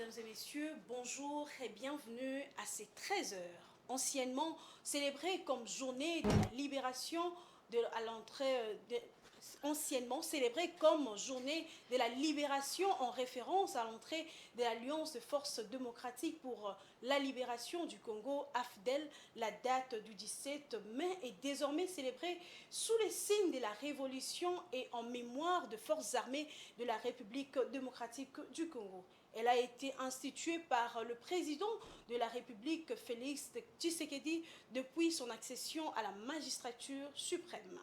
Mesdames et messieurs, bonjour et bienvenue à ces 13 heures, anciennement célébrées comme journée de la libération à l'entrée anciennement célébrée comme journée de la libération en référence à l'entrée de l'Alliance de forces démocratiques pour la libération du Congo, AFDEL. La date du 17 mai est désormais célébrée sous les signes de la révolution et en mémoire de forces armées de la République démocratique du Congo. Elle a été instituée par le président de la République, Félix Tshisekedi, depuis son accession à la magistrature suprême.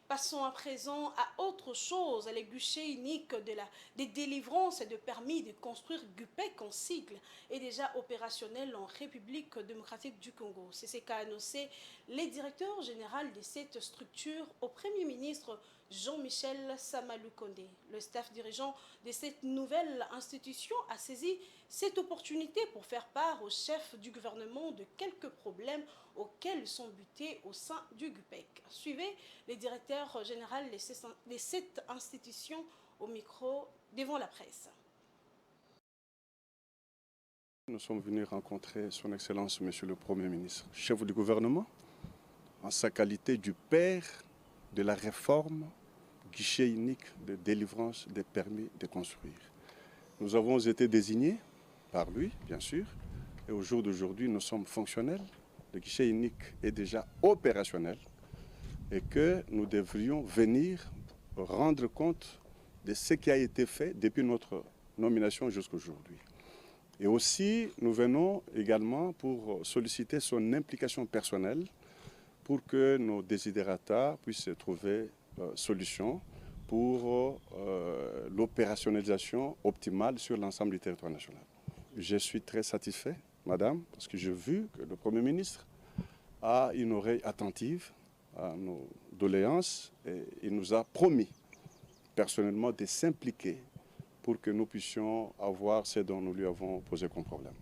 Passons à présent à autre chose. Le guichet unique des délivrances et de permis de construire GUPEC en sigle est déjà opérationnel en République démocratique du Congo. C'est ce qu'a annoncé le directeur général de cette structure au Premier ministre Jean-Michel Samaloukonde. Le staff dirigeant de cette nouvelle institution a saisi cette opportunité pour faire part au chef du gouvernement de quelques problèmes auxquels ils sont butés au sein du GUPEC. Suivez le directeur général de cette institution au micro devant la presse. Nous sommes venus rencontrer son Excellence, Monsieur le Premier ministre, chef du gouvernement, en sa qualité du père de la réforme guichet unique de délivrance des permis de construire. Nous avons été désignés par lui, bien sûr, et au jour d'aujourd'hui, nous sommes fonctionnels. Le guichet unique est déjà opérationnel et que nous devrions venir rendre compte de ce qui a été fait depuis notre nomination jusqu'à aujourd'hui. Et aussi, nous venons également pour solliciter son implication personnelle pour que nos desiderata puissent trouver solution pour l'opérationnalisation optimale sur l'ensemble du territoire national. Je suis très satisfait, madame, parce que j'ai vu que le Premier ministre a une oreille attentive à nos doléances et il nous a promis personnellement de s'impliquer pour que nous puissions avoir ce dont nous lui avons posé comme problème.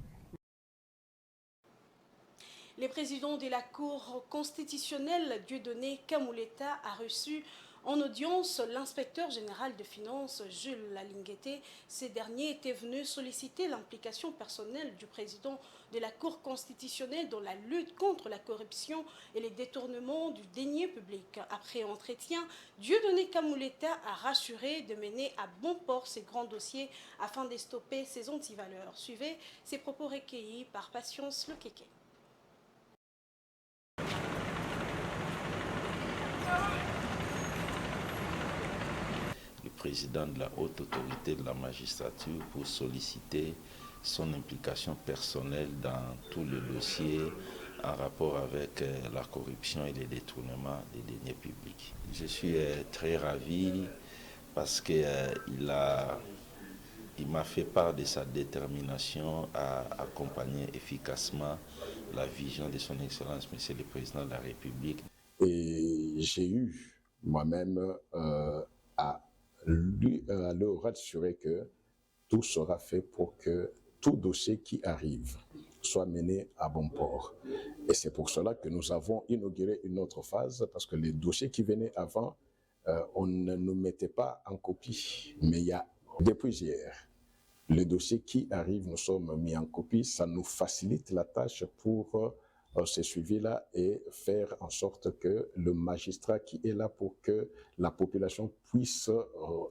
Le président de la Cour constitutionnelle, Dieudonné Kamuleta, a reçu en audience l'inspecteur général de finances, Jules Lalinguete. Ces derniers étaient venus solliciter l'implication personnelle du président de la Cour constitutionnelle dans la lutte contre la corruption et les détournements du denier public. Après entretien, Dieudonné Kamuleta a rassuré de mener à bon port ces grands dossiers afin de stopper ces antivaleurs. Suivez ces propos recueillis par Patience Lekeke. Le président de la haute autorité de la magistrature pour solliciter son implication personnelle dans tous les dossiers en rapport avec la corruption et les détournements des deniers publics. Je suis très ravi parce qu'il m'a fait part de sa détermination à accompagner efficacement la vision de son Excellence, Monsieur le Président de la République. Et j'ai eu moi-même à leur assurer que tout sera fait pour que tout dossier qui arrive soit mené à bon port. Et c'est pour cela que nous avons inauguré une autre phase, parce que les dossiers qui venaient avant, on ne nous mettait pas en copie. Mais depuis hier, les dossiers qui arrivent, nous sommes mis en copie. Ça nous facilite la tâche pour ce suivi-là et faire en sorte que le magistrat qui est là pour que la population puisse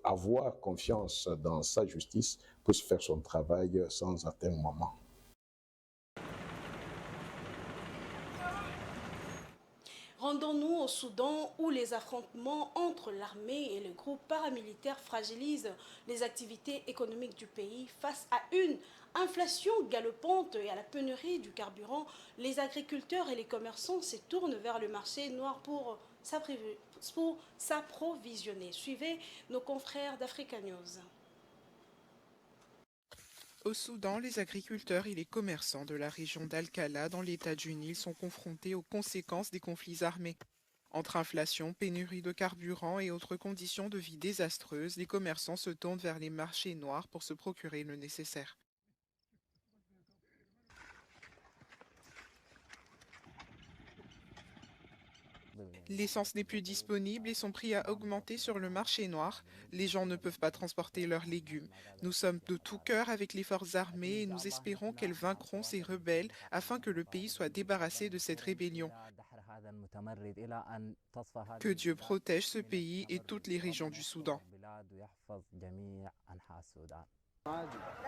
avoir confiance dans sa justice puisse faire son travail sans atermoiement. Rendons-nous au Soudan où les affrontements entre l'armée et le groupe paramilitaire fragilisent les activités économiques du pays. Face à une inflation galopante et à la pénurie du carburant, les agriculteurs et les commerçants se tournent vers le marché noir pour s'approvisionner. Suivez nos confrères d'Africa News. Au Soudan, les agriculteurs et les commerçants de la région d'Al-Kala dans l'état du Nil sont confrontés aux conséquences des conflits armés. Entre inflation, pénurie de carburant et autres conditions de vie désastreuses, les commerçants se tournent vers les marchés noirs pour se procurer le nécessaire. L'essence n'est plus disponible et son prix a augmenté sur le marché noir. Les gens ne peuvent pas transporter leurs légumes. Nous sommes de tout cœur avec les forces armées et nous espérons qu'elles vaincront ces rebelles afin que le pays soit débarrassé de cette rébellion. Que Dieu protège ce pays et toutes les régions du Soudan.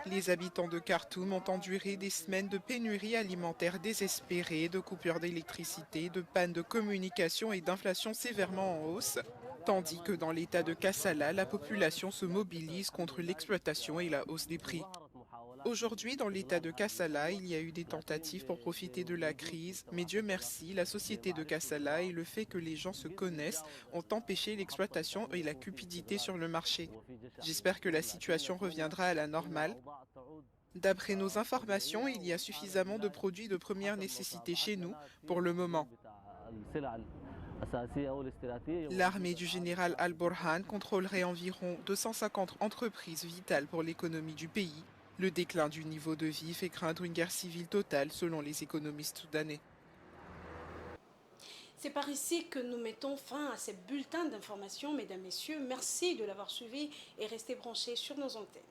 Les habitants de Khartoum ont enduré des semaines de pénurie alimentaire désespérée, de coupures d'électricité, de pannes de communication et d'inflation sévèrement en hausse, tandis que dans l'état de Kassala, la population se mobilise contre l'exploitation et la hausse des prix. Aujourd'hui, dans l'état de Kassala, il y a eu des tentatives pour profiter de la crise, mais Dieu merci, la société de Kassala et le fait que les gens se connaissent ont empêché l'exploitation et la cupidité sur le marché. J'espère que la situation reviendra à la normale. D'après nos informations, il y a suffisamment de produits de première nécessité chez nous pour le moment. L'armée du général Al-Burhan contrôlerait environ 250 entreprises vitales pour l'économie du pays. Le déclin du niveau de vie fait craindre une guerre civile totale selon les économistes soudanais. C'est par ici que nous mettons fin à ce bulletin d'information, mesdames, messieurs. Merci de l'avoir suivi et restez branchés sur nos antennes.